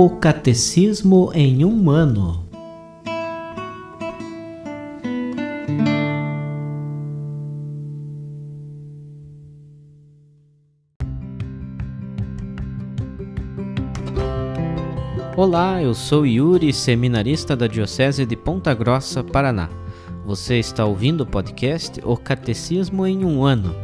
O Catecismo em um ano. Olá, eu sou Yuri, seminarista da Diocese de Ponta Grossa, Paraná. Você está ouvindo o podcast O Catecismo em um ano.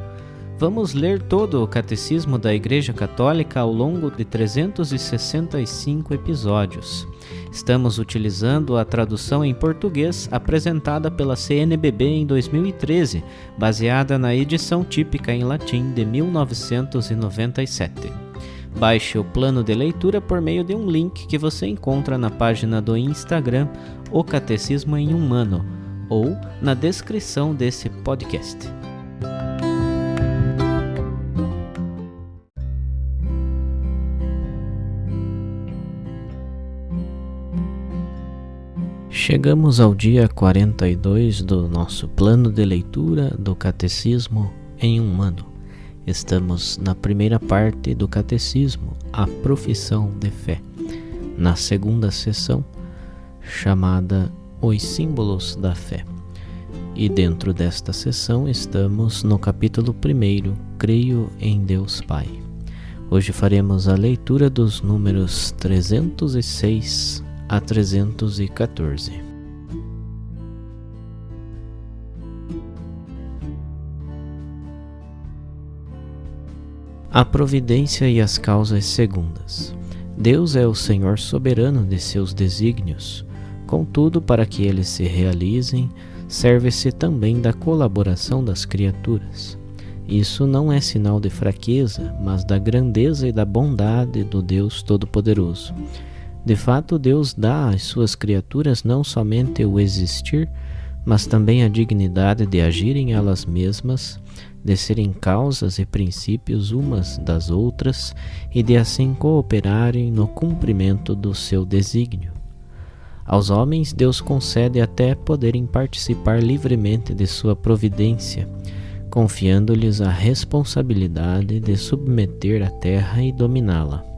Vamos ler todo o Catecismo da Igreja Católica ao longo de 365 episódios. Estamos utilizando a tradução em português apresentada pela CNBB em 2013, baseada na edição típica em latim de 1997. Baixe o plano de leitura por meio de um link que você encontra na página do Instagram O Catecismo em um ano ou na descrição desse podcast. Chegamos ao dia 42 do nosso plano de leitura do Catecismo em um ano. Estamos na primeira parte do Catecismo, a Profissão de Fé, na segunda sessão, chamada Os Símbolos da Fé. E dentro desta sessão estamos no capítulo 1, Creio em Deus Pai. Hoje faremos a leitura dos números 306 a 314. A providência e as causas segundas. Deus é o Senhor soberano de seus desígnios. Contudo, para que eles se realizem, serve-se também da colaboração das criaturas. Isso não é sinal de fraqueza, mas da grandeza e da bondade do Deus Todo-Poderoso. De fato, Deus dá às suas criaturas não somente o existir, mas também a dignidade de agirem elas mesmas, de serem causas e princípios umas das outras e de assim cooperarem no cumprimento do seu desígnio. Aos homens, Deus concede até poderem participar livremente de sua providência, confiando-lhes a responsabilidade de submeter a terra e dominá-la.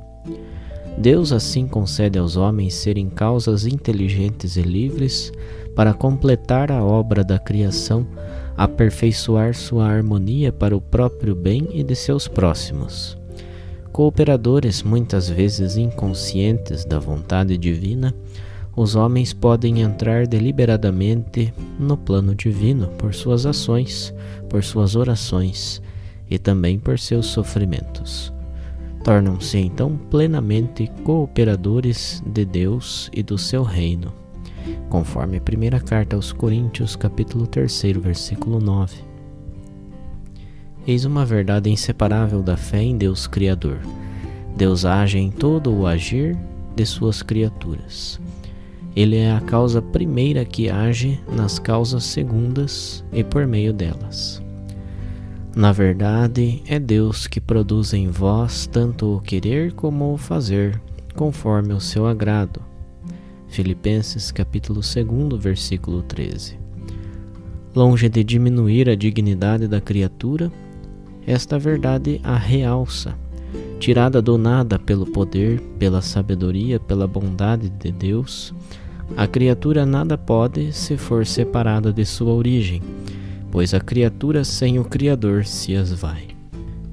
Deus assim concede aos homens serem causas inteligentes e livres para completar a obra da criação, aperfeiçoar sua harmonia para o próprio bem e de seus próximos. Cooperadores muitas vezes inconscientes da vontade divina, os homens podem entrar deliberadamente no plano divino por suas ações, por suas orações e também por seus sofrimentos. Tornam-se então plenamente cooperadores de Deus e do seu reino, conforme a primeira carta aos Coríntios, capítulo 3, versículo 9. Eis uma verdade inseparável da fé em Deus Criador. Deus age em todo o agir de suas criaturas. Ele é a causa primeira que age nas causas segundas e por meio delas. Na verdade, é Deus que produz em vós tanto o querer como o fazer, conforme o seu agrado. Filipenses capítulo 2, versículo 13. Longe de diminuir a dignidade da criatura, esta verdade a realça. Tirada do nada pelo poder, pela sabedoria, pela bondade de Deus, a criatura nada pode se for separada de sua origem, pois a criatura sem o Criador se esvai.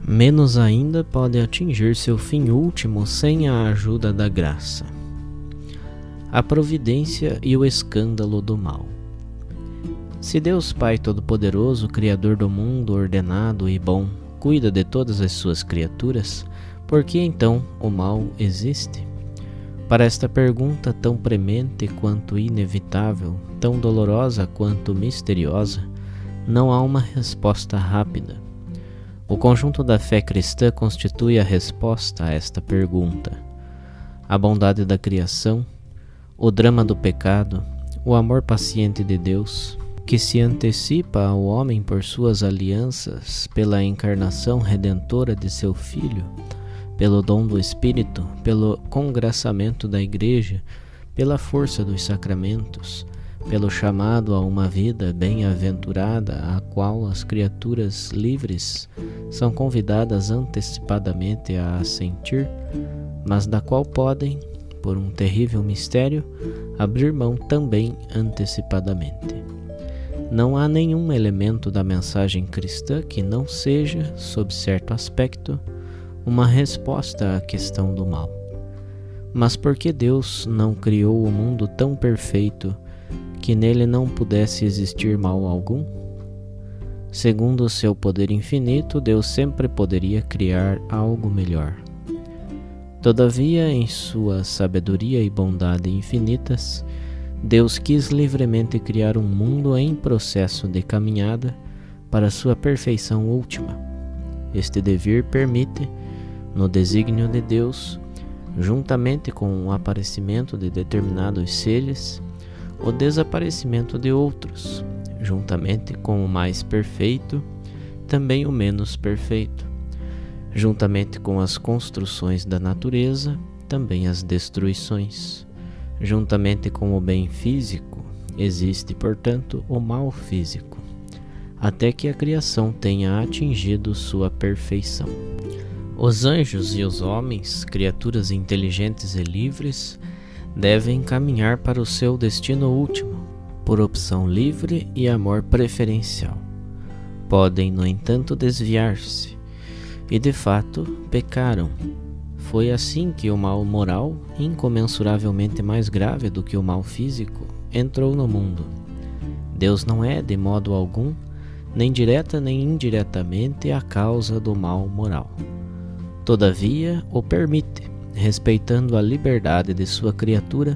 Menos ainda pode atingir seu fim último sem a ajuda da graça. A providência e o escândalo do mal. Se Deus Pai Todo-Poderoso, Criador do mundo ordenado e bom, cuida de todas as suas criaturas, por que então o mal existe? Para esta pergunta tão premente quanto inevitável, tão dolorosa quanto misteriosa, não há uma resposta rápida. O conjunto da fé cristã constitui a resposta a esta pergunta. A bondade da criação, o drama do pecado, o amor paciente de Deus, que se antecipa ao homem por suas alianças, pela encarnação redentora de seu Filho, pelo dom do Espírito, pelo congraçamento da Igreja, pela força dos sacramentos, pelo chamado a uma vida bem-aventurada, a qual as criaturas livres são convidadas antecipadamente a assentir, mas da qual podem, por um terrível mistério, abrir mão também antecipadamente. Não há nenhum elemento da mensagem cristã que não seja, sob certo aspecto, uma resposta à questão do mal. Mas por que Deus não criou o mundo tão perfeito que nele não pudesse existir mal algum? Segundo o seu poder infinito, Deus sempre poderia criar algo melhor. Todavia, em sua sabedoria e bondade infinitas, Deus quis livremente criar um mundo em processo de caminhada para sua perfeição última. Este devir permite, no desígnio de Deus, juntamente com o aparecimento de determinados seres, o desaparecimento de outros, juntamente com o mais perfeito, também o menos perfeito, juntamente com as construções da natureza, também as destruições, juntamente com o bem físico, existe, portanto, o mal físico, até que a criação tenha atingido sua perfeição. Os anjos e os homens, criaturas inteligentes e livres, devem caminhar para o seu destino último, por opção livre e amor preferencial. Podem, no entanto, desviar-se, e de fato pecaram. Foi assim que o mal moral, incomensuravelmente mais grave do que o mal físico, entrou no mundo. Deus não é, de modo algum, nem direta nem indiretamente, a causa do mal moral. Todavia, o permite, respeitando a liberdade de sua criatura,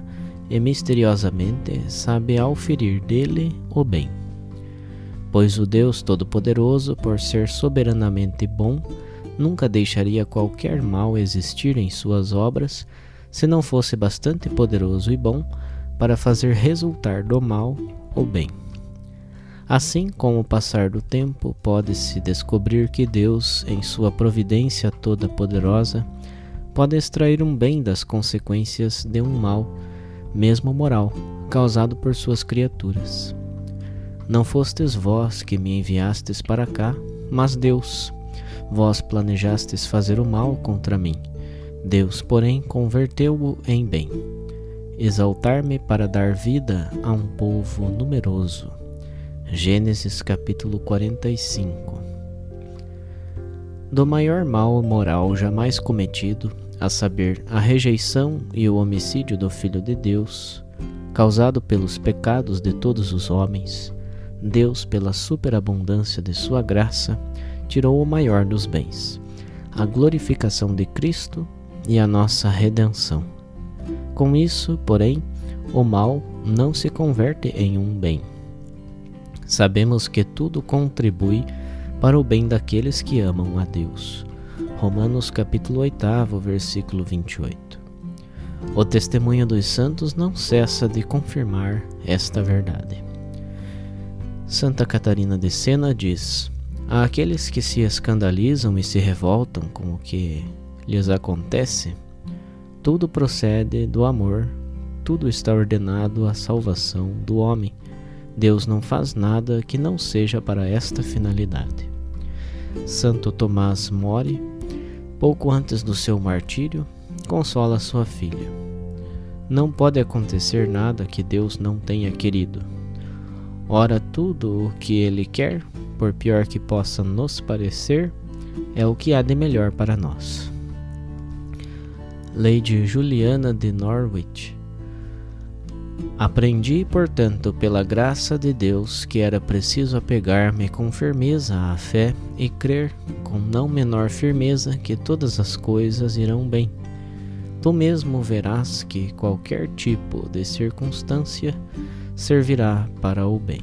e misteriosamente sabe auferir dele o bem. Pois o Deus Todo-Poderoso, por ser soberanamente bom, nunca deixaria qualquer mal existir em suas obras, se não fosse bastante poderoso e bom para fazer resultar do mal o bem. Assim, com o passar do tempo, pode-se descobrir que Deus, em sua providência toda poderosa, pode extrair um bem das consequências de um mal, mesmo moral, causado por suas criaturas. Não fostes vós que me enviastes para cá, mas Deus. Vós planejastes fazer o mal contra mim. Deus, porém, converteu-o em bem. Exaltar-me para dar vida a um povo numeroso. Gênesis capítulo 45. Do maior mal moral jamais cometido, a saber, a rejeição e o homicídio do Filho de Deus, causado pelos pecados de todos os homens, Deus, pela superabundância de sua graça, tirou o maior dos bens, a glorificação de Cristo e a nossa redenção. Com isso, porém, o mal não se converte em um bem. Sabemos que tudo contribui para o bem daqueles que amam a Deus. Romanos capítulo 8, versículo 28. O testemunho dos santos não cessa de confirmar esta verdade. Santa Catarina de Sena diz: àqueles que se escandalizam e se revoltam com o que lhes acontece, tudo procede do amor, tudo está ordenado à salvação do homem. Deus não faz nada que não seja para esta finalidade. Santo Tomás More, pouco antes do seu martírio, consola sua filha. Não pode acontecer nada que Deus não tenha querido. Ora, tudo o que Ele quer, por pior que possa nos parecer, é o que há de melhor para nós. Lady Juliana de Norwich. Aprendi, portanto, pela graça de Deus, que era preciso apegar-me com firmeza à fé e crer com não menor firmeza que todas as coisas irão bem. Tu mesmo verás que qualquer tipo de circunstância servirá para o bem.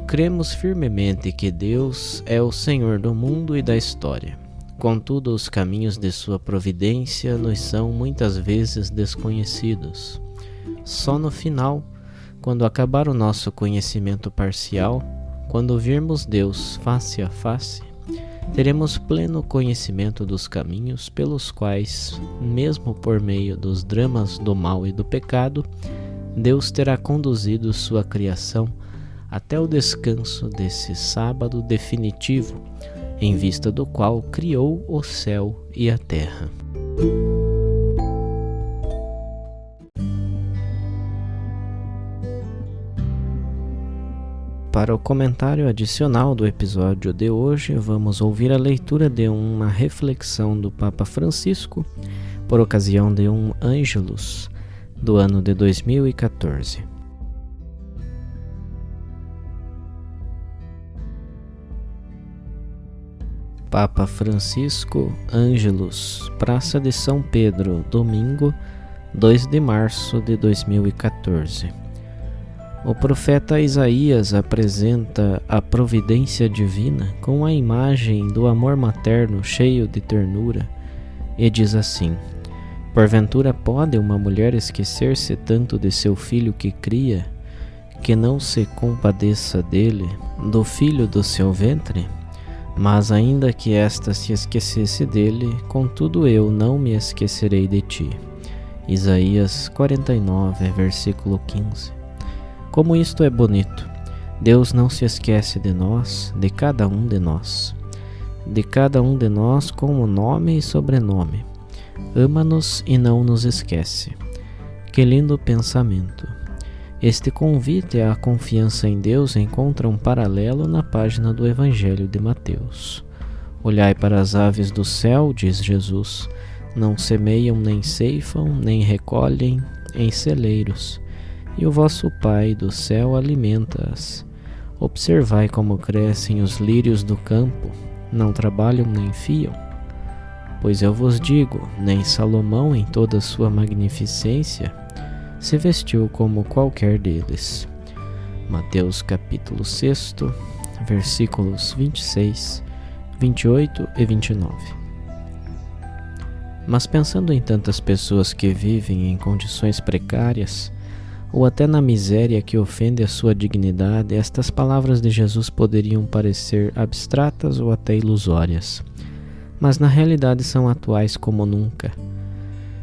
Cremos firmemente que Deus é o Senhor do mundo e da história. Contudo, os caminhos de sua providência nos são muitas vezes desconhecidos. Só no final, quando acabar o nosso conhecimento parcial, quando virmos Deus face a face, teremos pleno conhecimento dos caminhos pelos quais, mesmo por meio dos dramas do mal e do pecado, Deus terá conduzido sua criação até o descanso desse sábado definitivo, em vista do qual criou o céu e a terra. para o comentário adicional do episódio de hoje, vamos ouvir a leitura de uma reflexão do Papa Francisco por ocasião de um Ângelus do ano de 2014. Papa Francisco, Ângelus, Praça de São Pedro, domingo, 2 de março de 2014. O profeta Isaías apresenta a providência divina com a imagem do amor materno cheio de ternura e diz assim: porventura pode uma mulher esquecer-se tanto de seu filho que cria, que não se compadeça dele, do filho do seu ventre? Mas ainda que esta se esquecesse dele, contudo eu não me esquecerei de ti. Isaías 49, versículo 15. Como isto é bonito! Deus não se esquece de nós, de cada um de nós. De cada um de nós com o nome e sobrenome. Ama-nos e não nos esquece. Que lindo pensamento! Este convite à confiança em Deus encontra um paralelo na página do Evangelho de Mateus. Olhai para as aves do céu, diz Jesus, não semeiam, nem ceifam, nem recolhem em celeiros, e o vosso Pai do céu alimenta-as. Observai como crescem os lírios do campo, não trabalham nem fiam. Pois eu vos digo, nem Salomão em toda a sua magnificência se vestiu como qualquer deles. Mateus capítulo 6, versículos 26, 28 e 29. Mas pensando em tantas pessoas que vivem em condições precárias, ou até na miséria que ofende a sua dignidade, estas palavras de Jesus poderiam parecer abstratas ou até ilusórias, mas na realidade são atuais como nunca.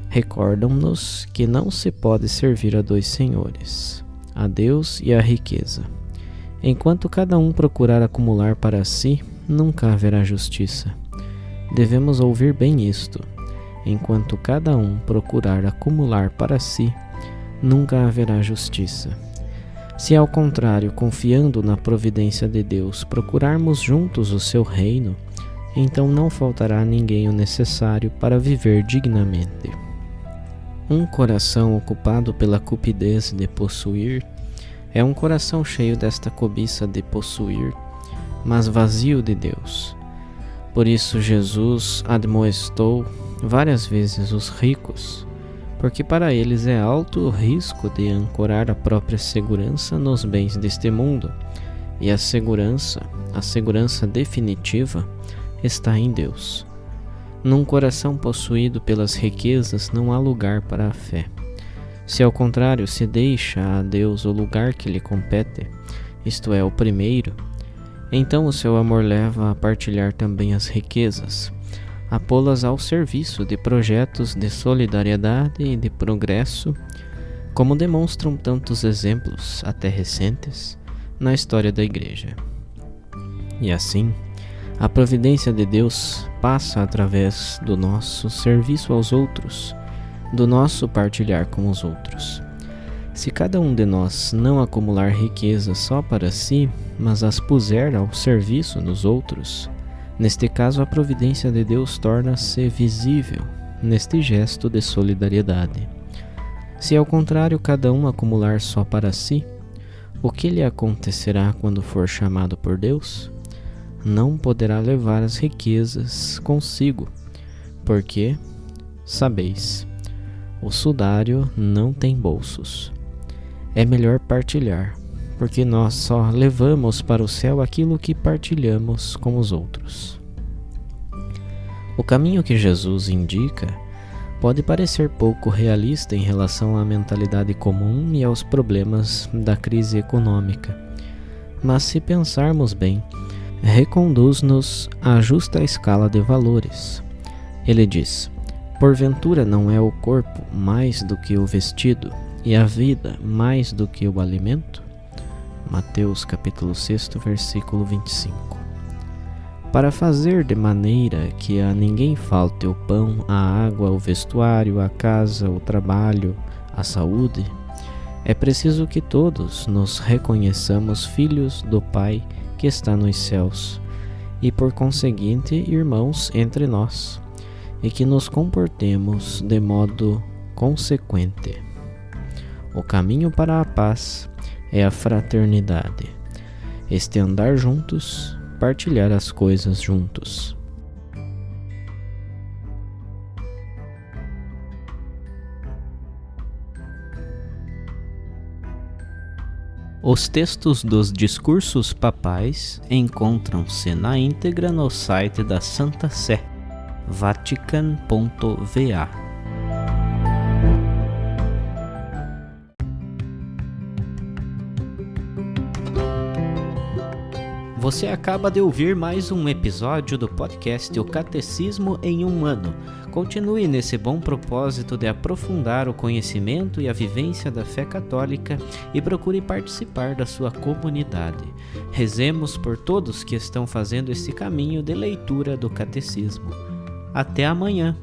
Recordam-nos que não se pode servir a dois senhores, a Deus e a riqueza. Enquanto cada um procurar acumular para si, nunca haverá justiça. Devemos ouvir bem isto. Enquanto cada um procurar acumular para si, nunca haverá justiça. Se ao contrário, confiando na providência de Deus, procurarmos juntos o seu reino, então não faltará a ninguém o necessário para viver dignamente. Um coração ocupado pela cupidez de possuir é um coração cheio desta cobiça de possuir, mas vazio de Deus. Por isso Jesus admoestou várias vezes os ricos, porque para eles é alto o risco de ancorar a própria segurança nos bens deste mundo, e a segurança definitiva, está em Deus. Num coração possuído pelas riquezas não há lugar para a fé. Se ao contrário se deixa a Deus o lugar que lhe compete, isto é, o primeiro, então o seu amor leva a partilhar também as riquezas, a pô-las ao serviço de projetos de solidariedade e de progresso, como demonstram tantos exemplos, até recentes, na história da Igreja. E assim, a providência de Deus passa através do nosso serviço aos outros, do nosso partilhar com os outros. Se cada um de nós não acumular riquezas só para si, mas as puser ao serviço dos outros, neste caso a providência de Deus torna-se visível neste gesto de solidariedade. Se ao contrário cada um acumular só para si, o que lhe acontecerá quando for chamado por Deus? Não poderá levar as riquezas consigo, porque, sabeis, o sudário não tem bolsos. É melhor partilhar, porque nós só levamos para o céu aquilo que partilhamos com os outros. O caminho que Jesus indica pode parecer pouco realista em relação à mentalidade comum e aos problemas da crise econômica, mas se pensarmos bem, reconduz-nos à justa escala de valores. Ele diz: porventura não é o corpo mais do que o vestido, e a vida mais do que o alimento? Mateus capítulo 6, versículo 25. Para fazer de maneira que a ninguém falte o pão, a água, o vestuário, a casa, o trabalho, a saúde, É preciso que todos nos reconheçamos filhos do Pai que está nos céus e, por conseguinte, irmãos entre nós, e que nos comportemos de modo consequente. O caminho para a paz é a fraternidade, este andar juntos, partilhar as coisas juntos. Os textos dos discursos papais encontram-se na íntegra no site da Santa Sé, vatican.va. Você acaba de ouvir mais um episódio do podcast O Catecismo em um Ano. Continue nesse bom propósito de aprofundar o conhecimento e a vivência da fé católica e procure participar da sua comunidade. Rezemos por todos que estão fazendo esse caminho de leitura do Catecismo. Até amanhã!